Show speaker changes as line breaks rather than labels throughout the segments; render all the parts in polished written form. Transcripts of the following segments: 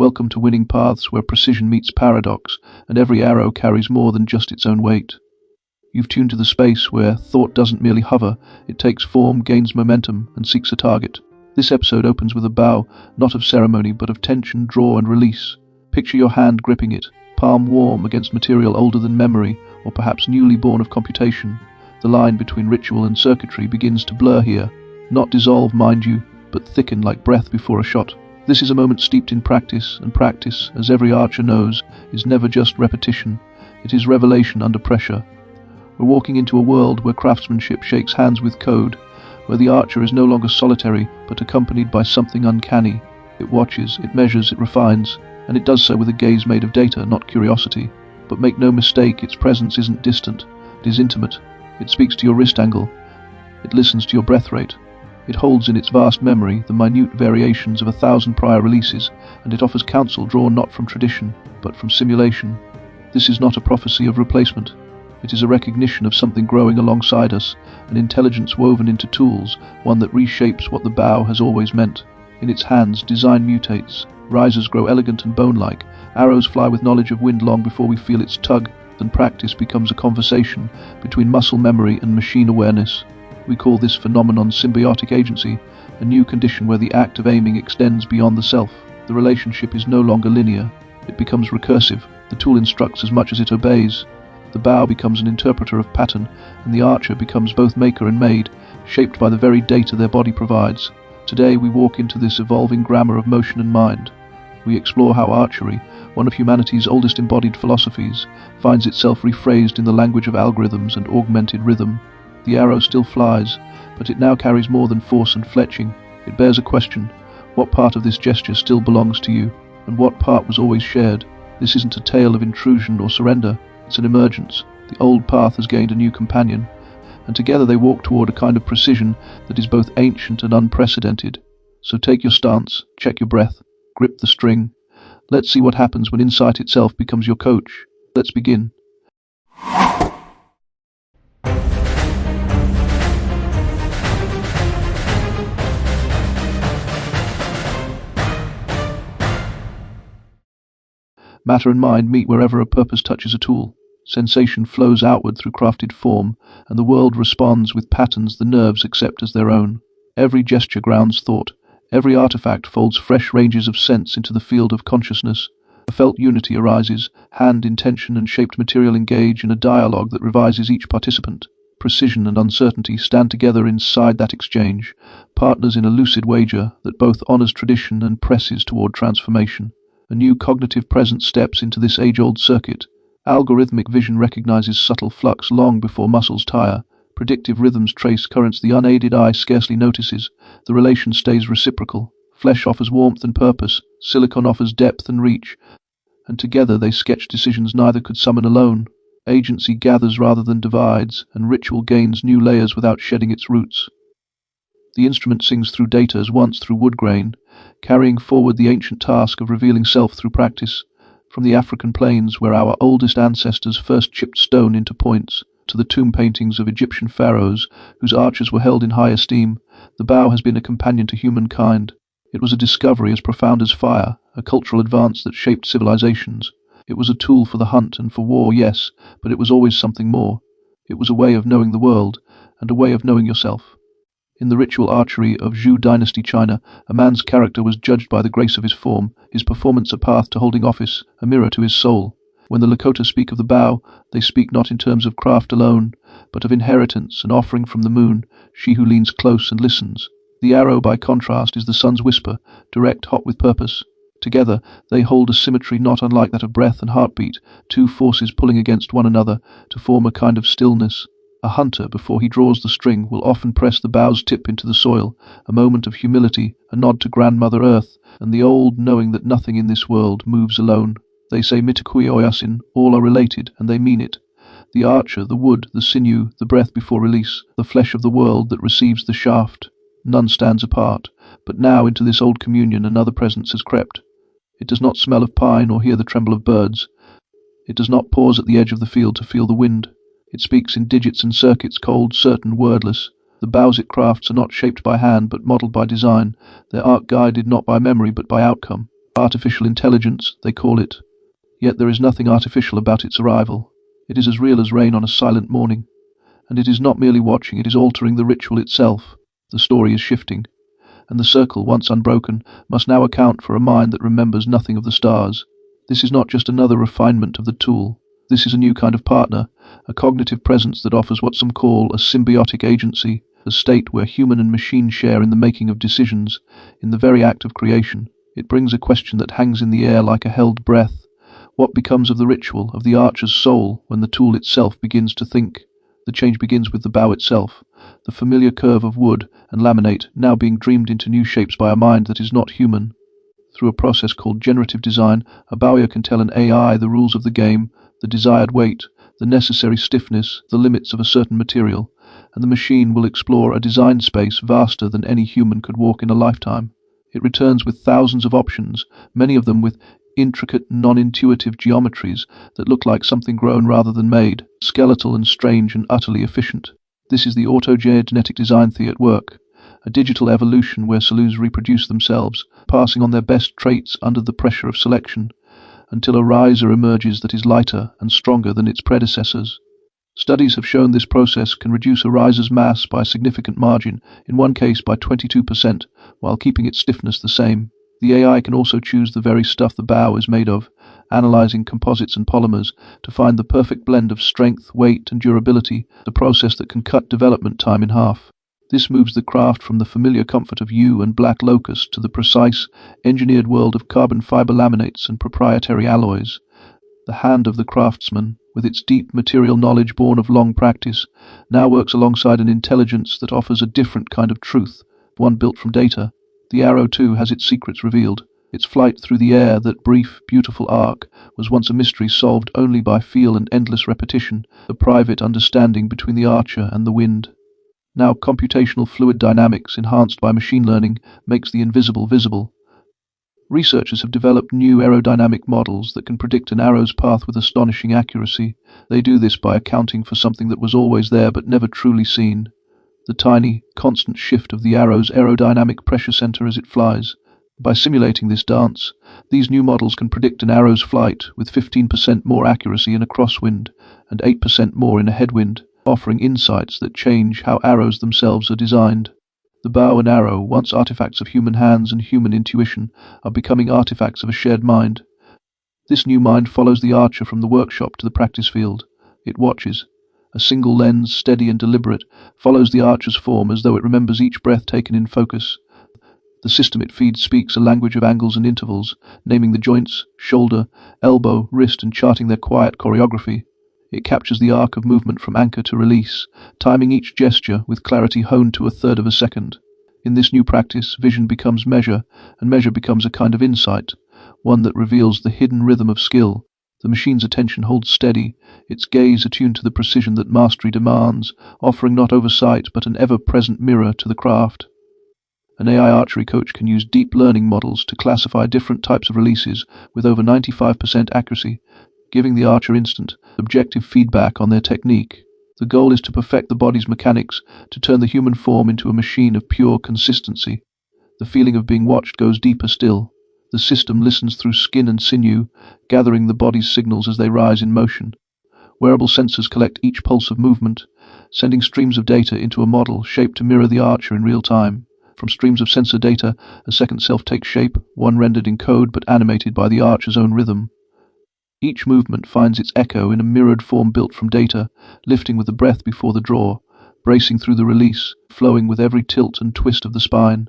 Welcome to winning paths where precision meets paradox, and every arrow carries more than just its own weight. You've tuned to the space where thought doesn't merely hover, it takes form, gains momentum, and seeks a target. This episode opens with a bow, not of ceremony, but of tension, draw, and release. Picture your hand gripping it, palm warm against material older than memory, or perhaps newly born of computation. The line between ritual and circuitry begins to blur here, not dissolve, mind you, but thicken like breath before a shot. This is a moment steeped in practice, and practice, as every archer knows, is never just repetition. It is revelation under pressure. We're walking into a world where craftsmanship shakes hands with code, where the archer is no longer solitary, but accompanied by something uncanny. It watches, it measures, it refines, and it does so with a gaze made of data, not curiosity. But make no mistake, its presence isn't distant, it is intimate. It speaks to your wrist angle, it listens to your breath rate. It holds in its vast memory the minute variations of 1,000 prior releases, and it offers counsel drawn not from tradition, but from simulation. This is not a prophecy of replacement. It is a recognition of something growing alongside us, an intelligence woven into tools, one that reshapes what the bow has always meant. In its hands, design mutates, risers grow elegant and bone-like, arrows fly with knowledge of wind long before we feel its tug, then practice becomes a conversation between muscle memory and machine awareness. We call this phenomenon symbiotic agency, a new condition where the act of aiming extends beyond the self. The relationship is no longer linear, it becomes recursive. The tool instructs as much as it obeys. The bow becomes an interpreter of pattern, and the archer becomes both maker and made, shaped by the very data their body provides. Today we walk into this evolving grammar of motion and mind. We explore how archery, one of humanity's oldest embodied philosophies, finds itself rephrased in the language of algorithms and augmented rhythm. The arrow still flies, but it now carries more than force and fletching. It bears a question: what part of this gesture still belongs to you, and what part was always shared? This isn't a tale of intrusion or surrender, it's an emergence. The old path has gained a new companion, and together they walk toward a kind of precision that is both ancient and unprecedented. So take your stance, check your breath, grip the string. Let's see what happens when insight itself becomes your coach. Let's begin. Matter and mind meet wherever a purpose touches a tool. Sensation flows outward through crafted form, and the world responds with patterns the nerves accept as their own. Every gesture grounds thought. Every artifact folds fresh ranges of sense into the field of consciousness. A felt unity arises, hand, intention, and shaped material engage in a dialogue that revises each participant. Precision and uncertainty stand together inside that exchange, partners in a lucid wager that both honors tradition and presses toward transformation. A new cognitive presence steps into this age-old circuit. Algorithmic vision recognizes subtle flux long before muscles tire. Predictive rhythms trace currents the unaided eye scarcely notices. The relation stays reciprocal. Flesh offers warmth and purpose. Silicon offers depth and reach. And together they sketch decisions neither could summon alone. Agency gathers rather than divides, and ritual gains new layers without shedding its roots. The instrument sings through data as once through wood grain, carrying forward the ancient task of revealing self through practice. From the African plains, where our oldest ancestors first chipped stone into points, to the tomb paintings of Egyptian pharaohs, whose archers were held in high esteem, the bow has been a companion to humankind. It was a discovery as profound as fire, a cultural advance that shaped civilizations. It was a tool for the hunt and for war, yes, but it was always something more. It was a way of knowing the world, and a way of knowing yourself. In the ritual archery of Zhou dynasty China, a man's character was judged by the grace of his form, his performance a path to holding office, a mirror to his soul. When the Lakota speak of the bow, they speak not in terms of craft alone, but of inheritance, an offering from the moon, she who leans close and listens. The arrow, by contrast, is the sun's whisper, direct, hot with purpose. Together, they hold a symmetry not unlike that of breath and heartbeat, two forces pulling against one another to form a kind of stillness. A hunter, before he draws the string, will often press the bow's tip into the soil, a moment of humility, a nod to Grandmother Earth, and the old knowing that nothing in this world moves alone. They say Mitakui Oyasin, all are related, and they mean it. The archer, the wood, the sinew, the breath before release, the flesh of the world that receives the shaft. None stands apart, but now into this old communion another presence has crept. It does not smell of pine or hear the tremble of birds. It does not pause at the edge of the field to feel the wind. It speaks in digits and circuits, cold, certain, wordless. The bows it crafts are not shaped by hand, but modelled by design, their arc guided not by memory, but by outcome. Artificial intelligence, they call it. Yet there is nothing artificial about its arrival. It is as real as rain on a silent morning. And it is not merely watching, it is altering the ritual itself. The story is shifting. And the circle, once unbroken, must now account for a mind that remembers nothing of the stars. This is not just another refinement of the tool. This is a new kind of partner, a cognitive presence that offers what some call a symbiotic agency, a state where human and machine share in the making of decisions, in the very act of creation. It brings a question that hangs in the air like a held breath. What becomes of the ritual, of the archer's soul, when the tool itself begins to think? The change begins with the bow itself, the familiar curve of wood and laminate now being dreamed into new shapes by a mind that is not human. Through a process called generative design, a bowyer can tell an AI the rules of the game, the desired weight, the necessary stiffness, the limits of a certain material, and the machine will explore a design space vaster than any human could walk in a lifetime. It returns with thousands of options, many of them with intricate, non-intuitive geometries that look like something grown rather than made, skeletal and strange and utterly efficient. This is the autogenetic design theory at work, a digital evolution where saloons reproduce themselves, passing on their best traits under the pressure of selection, until a riser emerges that is lighter and stronger than its predecessors. Studies have shown this process can reduce a riser's mass by a significant margin, in one case by 22%, while keeping its stiffness the same. The AI can also choose the very stuff the bow is made of, analyzing composites and polymers to find the perfect blend of strength, weight, and durability, the process that can cut development time in half. This moves the craft from the familiar comfort of yew and black locust to the precise, engineered world of carbon fiber laminates and proprietary alloys. The hand of the craftsman, with its deep material knowledge born of long practice, now works alongside an intelligence that offers a different kind of truth, one built from data. The arrow, too, has its secrets revealed. Its flight through the air, that brief, beautiful arc, was once a mystery solved only by feel and endless repetition, the private understanding between the archer and the wind. Now computational fluid dynamics, enhanced by machine learning, makes the invisible visible. Researchers have developed new aerodynamic models that can predict an arrow's path with astonishing accuracy. They do this by accounting for something that was always there but never truly seen: the tiny, constant shift of the arrow's aerodynamic pressure center as it flies. By simulating this dance, these new models can predict an arrow's flight with 15% more accuracy in a crosswind and 8% more in a headwind, offering insights that change how arrows themselves are designed. The bow and arrow, once artifacts of human hands and human intuition, are becoming artifacts of a shared mind. This new mind follows the archer from the workshop to the practice field. It watches. A single lens, steady and deliberate, follows the archer's form as though it remembers each breath taken in focus. The system it feeds speaks a language of angles and intervals, naming the joints, shoulder, elbow, wrist, and charting their quiet choreography. It captures the arc of movement from anchor to release, timing each gesture with clarity honed to a third of a second. In this new practice, vision becomes measure, and measure becomes a kind of insight, one that reveals the hidden rhythm of skill. The machine's attention holds steady, its gaze attuned to the precision that mastery demands, offering not oversight but an ever-present mirror to the craft. An AI archery coach can use deep learning models to classify different types of releases with over 95% accuracy, giving the archer instant, objective feedback on their technique. The goal is to perfect the body's mechanics, to turn the human form into a machine of pure consistency. The feeling of being watched goes deeper still. The system listens through skin and sinew, gathering the body's signals as they rise in motion. Wearable sensors collect each pulse of movement, sending streams of data into a model shaped to mirror the archer in real time. From streams of sensor data, a second self takes shape, one rendered in code but animated by the archer's own rhythm. Each movement finds its echo in a mirrored form built from data, lifting with the breath before the draw, bracing through the release, flowing with every tilt and twist of the spine.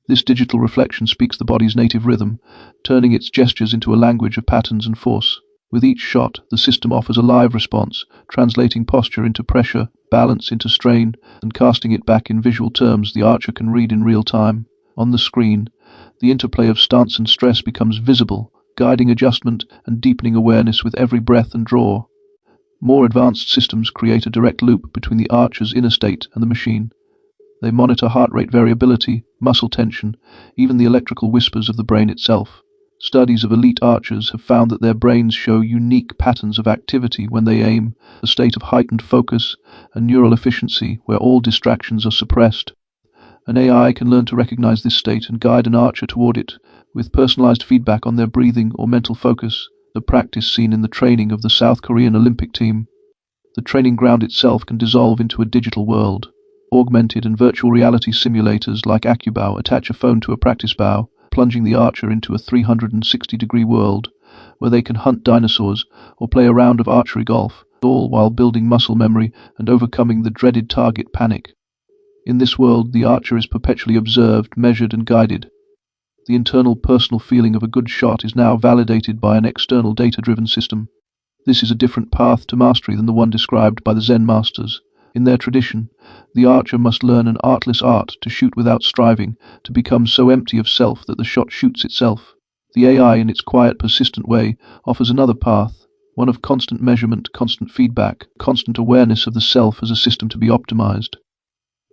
This digital reflection speaks the body's native rhythm, turning its gestures into a language of patterns and force. With each shot, the system offers a live response, translating posture into pressure, balance into strain, and casting it back in visual terms the archer can read in real time. On the screen, the interplay of stance and stress becomes visible, guiding adjustment and deepening awareness with every breath and draw. More advanced systems create a direct loop between the archer's inner state and the machine. They monitor heart rate variability, muscle tension, even the electrical whispers of the brain itself. Studies of elite archers have found that their brains show unique patterns of activity when they aim, a state of heightened focus and neural efficiency where all distractions are suppressed. An AI can learn to recognize this state and guide an archer toward it, with personalized feedback on their breathing or mental focus, the practice seen in the training of the South Korean Olympic team. The training ground itself can dissolve into a digital world. Augmented and virtual reality simulators like AccuBow attach a phone to a practice bow, plunging the archer into a 360-degree world, where they can hunt dinosaurs or play a round of archery golf, all while building muscle memory and overcoming the dreaded target panic. In this world, the archer is perpetually observed, measured, and guided. The internal personal feeling of a good shot is now validated by an external data-driven system. This is a different path to mastery than the one described by the Zen masters. In their tradition, the archer must learn an artless art to shoot without striving, to become so empty of self that the shot shoots itself. The AI, in its quiet, persistent way, offers another path, one of constant measurement, constant feedback, constant awareness of the self as a system to be optimized.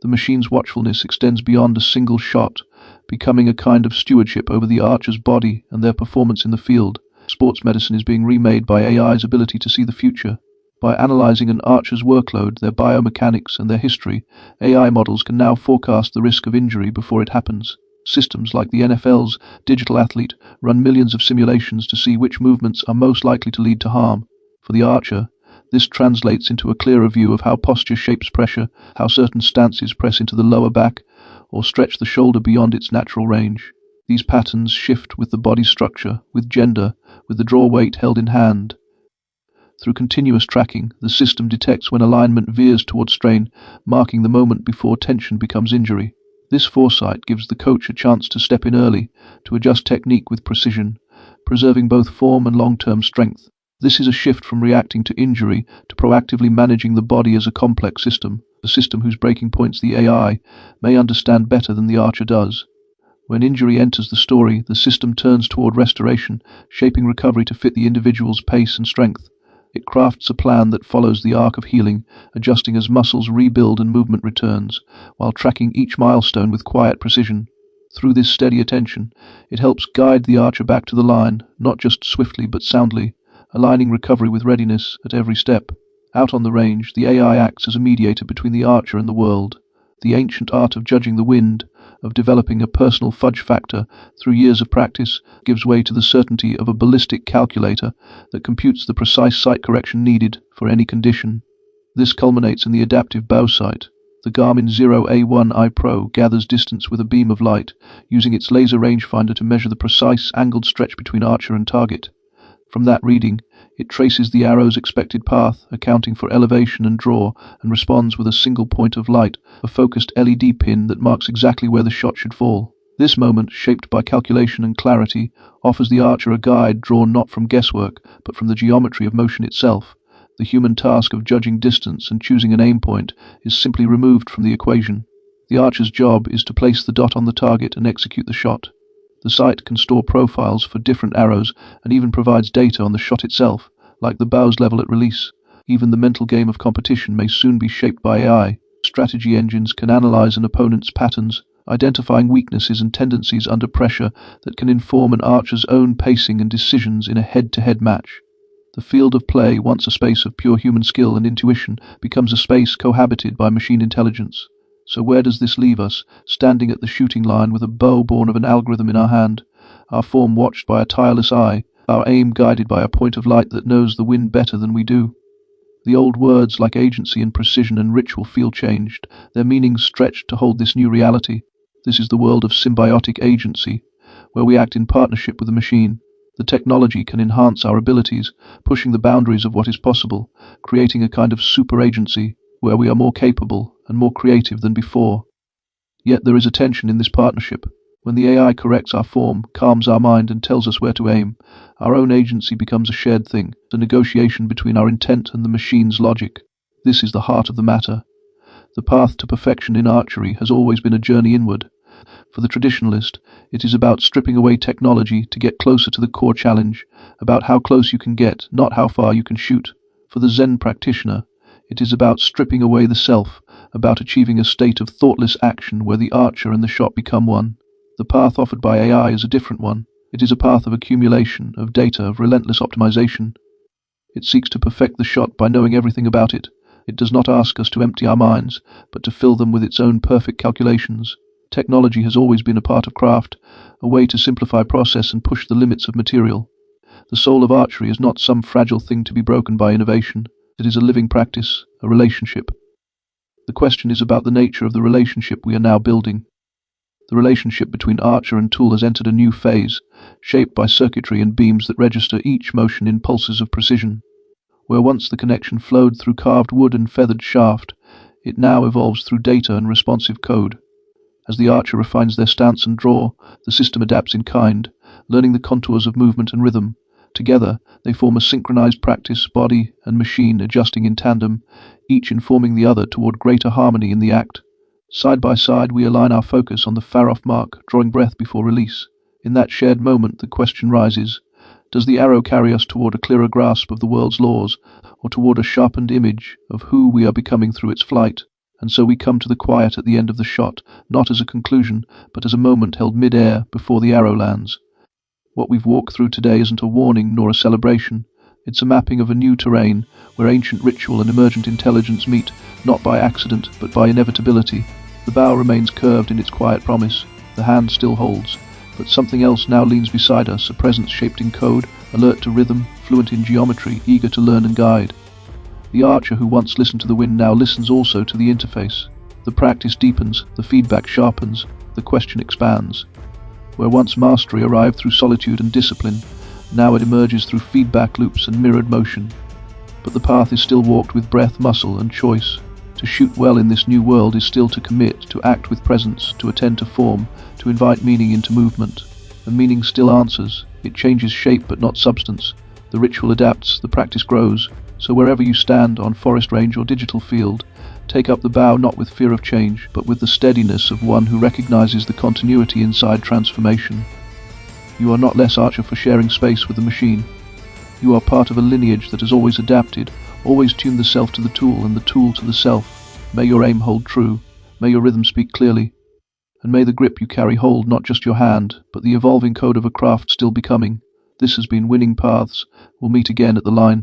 The machine's watchfulness extends beyond a single shot, becoming a kind of stewardship over the archer's body and their performance in the field. Sports medicine is being remade by AI's ability to see the future. By analyzing an archer's workload, their biomechanics, and their history, AI models can now forecast the risk of injury before it happens. Systems like the NFL's Digital Athlete run millions of simulations to see which movements are most likely to lead to harm. For the archer, this translates into a clearer view of how posture shapes pressure, how certain stances press into the lower back, or stretch the shoulder beyond its natural range. These patterns shift with the body structure, with gender, with the draw weight held in hand. Through continuous tracking, the system detects when alignment veers toward strain, marking the moment before tension becomes injury. This foresight gives the coach a chance to step in early, to adjust technique with precision, preserving both form and long-term strength. This is a shift from reacting to injury to proactively managing the body as a complex system, a system whose breaking points the AI may understand better than the archer does. When injury enters the story, the system turns toward restoration, shaping recovery to fit the individual's pace and strength. It crafts a plan that follows the arc of healing, adjusting as muscles rebuild and movement returns, while tracking each milestone with quiet precision. Through this steady attention, it helps guide the archer back to the line, not just swiftly but soundly, aligning recovery with readiness at every step. Out on the range, the AI acts as a mediator between the archer and the world. The ancient art of judging the wind, of developing a personal fudge factor through years of practice, gives way to the certainty of a ballistic calculator that computes the precise sight correction needed for any condition. This culminates in the adaptive bow sight. The Garmin 0A1i Pro gathers distance with a beam of light, using its laser rangefinder to measure the precise angled stretch between archer and target. From that reading, it traces the arrow's expected path, accounting for elevation and draw, and responds with a single point of light, a focused LED pin that marks exactly where the shot should fall. This moment, shaped by calculation and clarity, offers the archer a guide drawn not from guesswork, but from the geometry of motion itself. The human task of judging distance and choosing an aim point is simply removed from the equation. The archer's job is to place the dot on the target and execute the shot. The sight can store profiles for different arrows and even provides data on the shot itself, like the bow's level at release. Even the mental game of competition may soon be shaped by AI. Strategy engines can analyze an opponent's patterns, identifying weaknesses and tendencies under pressure that can inform an archer's own pacing and decisions in a head-to-head match. The field of play, once a space of pure human skill and intuition, becomes a space cohabited by machine intelligence. So where does this leave us, standing at the shooting line with a bow born of an algorithm in our hand, our form watched by a tireless eye, our aim guided by a point of light that knows the wind better than we do? The old words like agency and precision and ritual feel changed, their meanings stretched to hold this new reality. This is the world of symbiotic agency, where we act in partnership with the machine. The technology can enhance our abilities, pushing the boundaries of what is possible, creating a kind of super agency, where we are more capable and more creative than before. Yet there is a tension in this partnership. When the AI corrects our form, calms our mind, and tells us where to aim, our own agency becomes a shared thing, a negotiation between our intent and the machine's logic. This is the heart of the matter. The path to perfection in archery has always been a journey inward. For the traditionalist, it is about stripping away technology to get closer to the core challenge, about how close you can get, not how far you can shoot. For the Zen practitioner, it is about stripping away the self, about achieving a state of thoughtless action where the archer and the shot become one. The path offered by AI is a different one. It is a path of accumulation, of data, of relentless optimization. It seeks to perfect the shot by knowing everything about it. It does not ask us to empty our minds, but to fill them with its own perfect calculations. Technology has always been a part of craft, a way to simplify process and push the limits of material. The soul of archery is not some fragile thing to be broken by innovation. It is a living practice, a relationship. The question is about the nature of the relationship we are now building. The relationship between archer and tool has entered a new phase, shaped by circuitry and beams that register each motion in pulses of precision. Where once the connection flowed through carved wood and feathered shaft, it now evolves through data and responsive code. As the archer refines their stance and draw, the system adapts in kind, learning the contours of movement and rhythm. Together, they form a synchronized practice, body and machine adjusting in tandem, each informing the other toward greater harmony in the act. Side by side, we align our focus on the far-off mark, drawing breath before release. In that shared moment, the question rises: does the arrow carry us toward a clearer grasp of the world's laws, or toward a sharpened image of who we are becoming through its flight? And so we come to the quiet at the end of the shot, not as a conclusion, but as a moment held mid-air before the arrow lands. What we've walked through today isn't a warning nor a celebration. It's a mapping of a new terrain, where ancient ritual and emergent intelligence meet, not by accident, but by inevitability. The bow remains curved in its quiet promise. The hand still holds. But something else now leans beside us, a presence shaped in code, alert to rhythm, fluent in geometry, eager to learn and guide. The archer who once listened to the wind now listens also to the interface. The practice deepens, the feedback sharpens, the question expands. Where once mastery arrived through solitude and discipline, now it emerges through feedback loops and mirrored motion. But the path is still walked with breath, muscle, and choice. To shoot well in this new world is still to commit, to act with presence, to attend to form, to invite meaning into movement. And meaning still answers. It changes shape but not substance. The ritual adapts, the practice grows. So wherever you stand, on forest range or digital field, take up the bow not with fear of change, but with the steadiness of one who recognizes the continuity inside transformation. You are not less archer for sharing space with the machine. You are part of a lineage that has always adapted, always tuned the self to the tool and the tool to the self. May your aim hold true. May your rhythm speak clearly. And may the grip you carry hold not just your hand, but the evolving code of a craft still becoming. This has been Winning Paths. We'll meet again at the line.